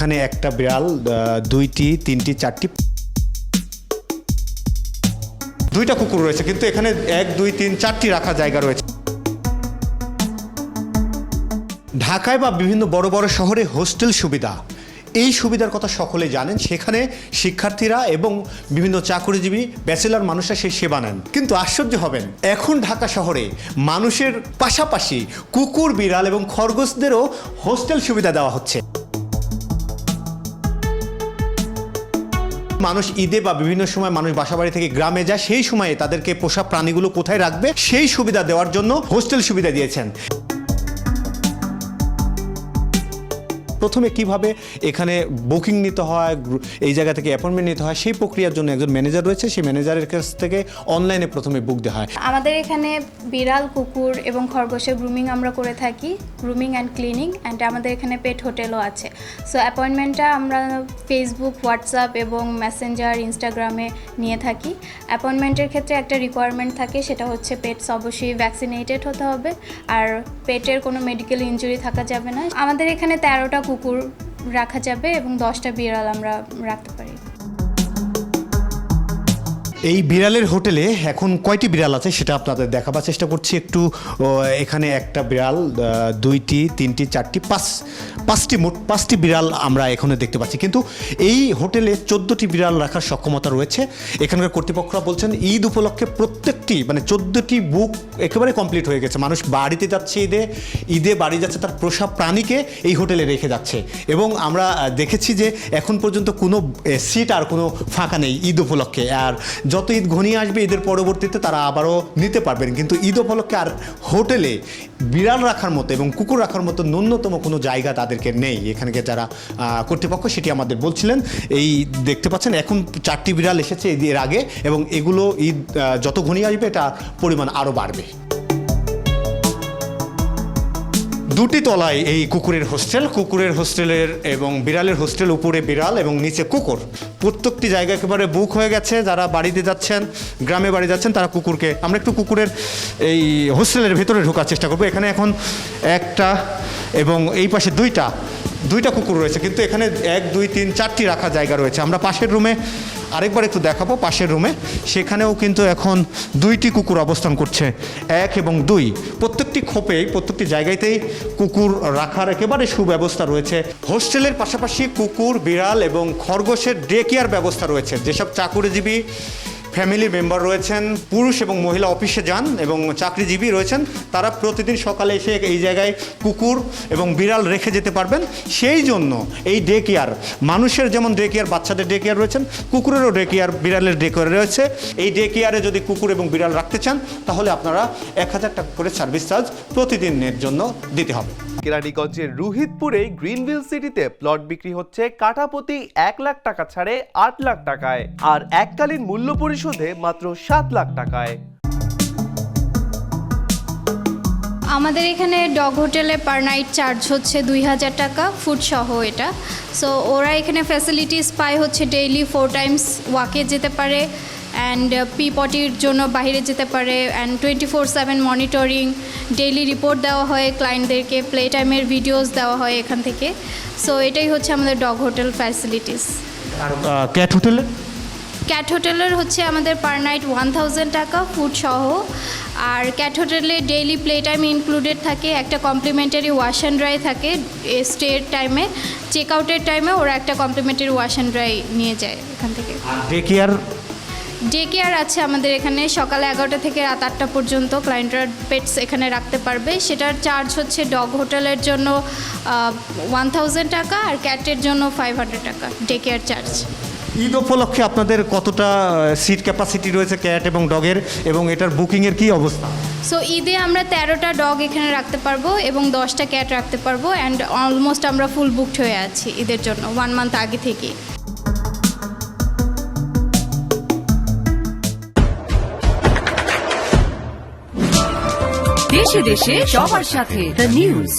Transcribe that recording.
এখানে একটা বিড়াল, দুইটি, তিনটি, চারটি, দুইটা কুকুর রয়েছে, কিন্তু এখানে 1, 2, 3, 4টি রাখার জায়গা রয়েছে। ঢাকায় বা বিভিন্ন বড় বড় শহরে হোস্টেল সুবিধা, এই সুবিধার কথা সকলে জানেন। সেখানে শিক্ষার্থীরা এবং বিভিন্ন চাকরিজীবী ব্যাচেলর মানুষরা সেই সেবা নেন। কিন্তু আশ্চর্য হবেন, এখন ঢাকা শহরে মানুষের পাশাপাশি কুকুর, বিড়াল এবং খরগোশদেরও হোস্টেল সুবিধা দেওয়া হচ্ছে। মানুষ ঈদে বা বিভিন্ন সময় মানুষ বাসাবাড়ি থেকে গ্রামে যায়, সেই সময়ে তাদেরকে পোষা প্রাণীগুলো কোথায় রাখবে সেই সুবিধা দেওয়ার জন্য হোস্টেল সুবিধা দিয়েছেন। প্রথমে কিভাবে এখানে বুকিং নিতে হয়, এই জায়গা থেকে অ্যাপয়েন্টমেন্ট নিতে হয়, সেই প্রক্রিয়ার জন্য একজন ম্যানেজার রয়েছে। সেই ম্যানেজারের কাছ থেকে অনলাইনে প্রথমে বুক দেওয়া হয়। আমাদের এখানে বিড়াল, কুকুর এবং খরগোশের গ্রুমিং আমরা করে থাকি, গ্রুমিং অ্যান্ড ক্লিনিং, অ্যান্ড আমাদের এখানে পেট হোটেলও আছে। সো অ্যাপয়েন্টমেন্টটা আমরা ফেসবুক, হোয়াটসঅ্যাপ এবং মেসেঞ্জার, ইনস্টাগ্রামে নিয়ে থাকি। অ্যাপয়েন্টমেন্টের ক্ষেত্রে একটা রিকোয়ারমেন্ট থাকে, সেটা হচ্ছে পেটস অবশ্যই ভ্যাকসিনেটেড হতে হবে আর পেটের কোনো মেডিকেল ইনজুরি থাকা যাবে না। আমাদের এখানে 13টা কুকুর রাখা যাবে এবং 10টা বিড়াল আমরা রাখতে পারি। এই বিড়ালের হোটেলে এখন কয়টি বিড়াল আছে সেটা আপনাদের দেখাবার চেষ্টা করছি একটু। এখানে একটা বিড়াল, দুইটি, তিনটি, চারটি, পাঁচটি, মোট 5টি বিড়াল আমরা এখানে দেখতে পাচ্ছি। কিন্তু এই হোটেলে 14টি বিড়াল রাখার সক্ষমতা রয়েছে। এখানকার কর্তৃপক্ষরা বলছেন ঈদ উপলক্ষে প্রত্যেকটি 14টি বুক একেবারে কমপ্লিট হয়ে গেছে। মানুষ বাড়িতে যাচ্ছে, ঈদে বাড়ি যাচ্ছে, তার পোষা প্রাণীকে এই হোটেলে রেখে যাচ্ছে। এবং আমরা দেখেছি যে এখন পর্যন্ত কোনো সিট আর কোনো ফাঁকা নেই ঈদ উপলক্ষে। আর যত ঈদ ঘনিয়ে আসবে, ঈদের পরবর্তীতে তারা আবারও নিতে পারবেন। কিন্তু ঈদ উপলক্ষে আর হোটেলে বিড়াল রাখার মতো এবং কুকুর রাখার মতো ন্যূনতম কোনো জায়গা তাদেরকে নেই। এখানকে যারা কর্তৃপক্ষ সেটি আমাদের বলছিলেন। এই দেখতে পাচ্ছেন এখন 4টি বিড়াল এসেছে এর আগে, এবং এগুলো ঈদ যত ঘনিয়ে আসবে এটা পরিমাণ আরও বাড়বে। 2টি তলায় এই কুকুরের হোস্টেলের এবং বিড়ালের হোস্টেল, উপরে বিড়াল এবং নিচে কুকুর। প্রত্যেকটি জায়গা একেবারে বুক হয়ে গেছে। যারা বাড়িতে যাচ্ছেন, গ্রামে বাড়ি যাচ্ছেন, তারা কুকুরকে, আমরা একটু কুকুরের এই হোস্টেলের ভেতরে ঢোকার চেষ্টা করবো। এখানে এখন একটা এবং এই পাশে দুইটা কুকুর রয়েছে, কিন্তু এখানে 1, 2, 3, 4টি রাখার জায়গা রয়েছে। আমরা পাশের রুমে আরেকবার একটু দেখাবো, পাশের রুমে সেখানেও কিন্তু এখন 2টি কুকুর অবস্থান করছে, 1 এবং 2। প্রত্যেকটি খোপেই, প্রত্যেকটি জায়গাতেই কুকুর রাখার একেবারে সুব্যবস্থা রয়েছে। হোস্টেলের পাশাপাশি কুকুর, বিড়াল এবং খরগোশের ডে কেয়ার ব্যবস্থা রয়েছে। যেসব চাকরিজীবী ফ্যামিলির মেম্বার রয়েছেন, পুরুষ এবং মহিলা অফিসে যান এবং চাকরিজীবী রয়েছেন, তারা প্রতিদিন সকালে এসে এই জায়গায় কুকুর এবং বিড়াল রেখে যেতে পারবেন। সেই জন্য এই ডে কেয়ার, মানুষের যেমন ডে কেয়ার, বাচ্চাদের ডে কেয়ার রয়েছেন, কুকুরেরও ডে কেয়ার, বিড়ালের ডে কেয়ার রয়েছে। এই ডে কেয়ারে যদি কুকুর এবং বিড়াল রাখতে চান তাহলে আপনারা 1000 টাকা করে সার্ভিস চার্জ প্রতিদিনের জন্য দিতে হবে। কেরানীগঞ্জের রুহিতপুরে গ্রিনভিল সিটিতে প্লট বিক্রি হচ্ছে কাঠাপ্রতি 1 লাখ টাকা ছাড়ে 8 লাখ টাকায়, আর এককালীন মূল্য পরিশোধে মাত্র 7 লাখ টাকায়। আমাদের এখানে ডগ হোটেলে পার নাইট চার্জ হচ্ছে 2000 টাকা, ফুড সহ এটা। সো ওরা এখানে ফ্যাসিলিটিস পায় হচ্ছে ডেইলি 4 টাইমস ওয়াকে যেতে পারে, অ্যান্ড পি পটির জন্য বাইরে যেতে পারে, অ্যান্ড 24/7 মনিটরিং, ডেইলি রিপোর্ট দেওয়া হয় ক্লায়েন্টদেরকে, প্লে টাইমের ভিডিওস দেওয়া হয় এখান থেকে। সো এটাই হচ্ছে আমাদের ডগ হোটেল ফ্যাসিলিটিস। আর ক্যাট হোটেলে? ক্যাট হোটেলের হচ্ছে আমাদের পার নাইট 1000 টাকা, ফুড সহ। আর ক্যাট হোটেলে ডেইলি প্লে টাইম ইনক্লুডেড থাকে, একটা কমপ্লিমেন্টারি ওয়াশ অ্যান্ড ড্রাই থাকে স্টের টাইমে, চেক আউটের টাইমে ওরা একটা কমপ্লিমেন্টারি ওয়াশ অ্যান্ড ড্রাই নিয়ে যায় এখান থেকে। ডে কেয়ার আছে আমাদের এখানে সকালে 11টা থেকে রাত 8টা পর্যন্ত ক্লায়েন্টরা পেটস এখানে রাখতে পারবে। সেটার চার্জ হচ্ছে ডগ হোটেলের জন্য 1000 টাকা আর ক্যাটের জন্য 500 টাকা ডে কেয়ার চার্জ। ঈদ উপলক্ষে আপনাদের কতটা সিট ক্যাপাসিটি রয়েছে ক্যাট এবং ডগের, এবং এটার বুকিংয়ের কী অবস্থা? সো ঈদে আমরা 13টা ডগ এখানে রাখতে পারবো এবং 10টা ক্যাট রাখতে পারবো, অ্যান্ড অলমোস্ট আমরা ফুল বুকড হয়ে আছি ঈদের জন্য 1 মান্থ আগে থেকেই। দেশে দেশে সবার সাথে দ্য নিউজ।